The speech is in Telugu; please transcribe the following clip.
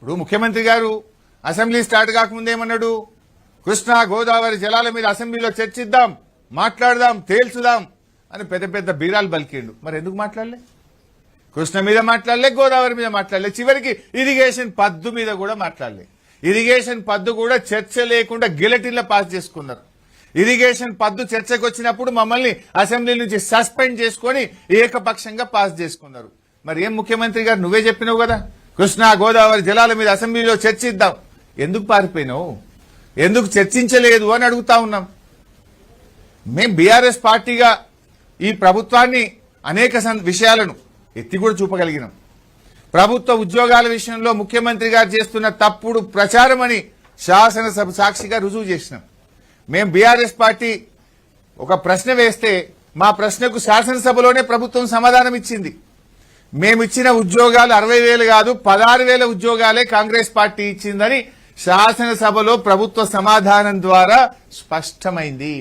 ఇప్పుడు ముఖ్యమంత్రి గారు అసెంబ్లీ స్టార్ట్ కాకముందు ఏమన్నాడు? కృష్ణా గోదావరి జలాల మీద అసెంబ్లీలో చర్చిద్దాం, మాట్లాడదాం, తేల్చుదాం అని పెద్ద పెద్ద బీరాలు బలికిండు. మరి ఎందుకు మాట్లాడలే? కృష్ణ మీద మాట్లాడలే, గోదావరి మీద మాట్లాడలే, చివరికి ఇరిగేషన్ పద్దు మీద కూడా మాట్లాడలే. ఇరిగేషన్ పద్దు కూడా చర్చ లేకుండా గిలటిన్లో పాస్ చేసుకున్నారు. ఇరిగేషన్ పద్దు చర్చకు వచ్చినప్పుడు మమ్మల్ని అసెంబ్లీ నుంచి సస్పెండ్ చేసుకొని ఏకపక్షంగా పాస్ చేసుకున్నారు. మరి ఏం ముఖ్యమంత్రి గారు, నువ్వే చెప్పినావు కదా కృష్ణా గోదావరి జలాల మీద అసెంబ్లీలో చర్చిద్దాం, ఎందుకు పారిపోయినావు? ఎందుకు చర్చించలేదు అని అడుగుతా ఉన్నాం. మేం బీఆర్ఎస్ పార్టీగా ఈ ప్రభుత్వాన్ని అనేక విషయాలను ఎత్తి కూడా చూపగలిగినాం. ప్రభుత్వ ఉద్యోగాల విషయంలో ముఖ్యమంత్రి గారు చేస్తున్న తప్పుడు ప్రచారం అని శాసనసభ సాక్షిగా రుజువు చేసినాం. మేం బీఆర్ఎస్ పార్టీ ఒక ప్రశ్న వేస్తే మా ప్రశ్నకు శాసనసభలోనే ప్రభుత్వం సమాధానం ఇచ్చింది. మేమిచ్చిన ఉద్యోగాలు 60,000 కాదు 16,000 ఉద్యోగాలే కాంగ్రెస్ పార్టీ ఇచ్చిందని శాసనసభలో ప్రభుత్వ సమాధానం ద్వారా స్పష్టమైంది.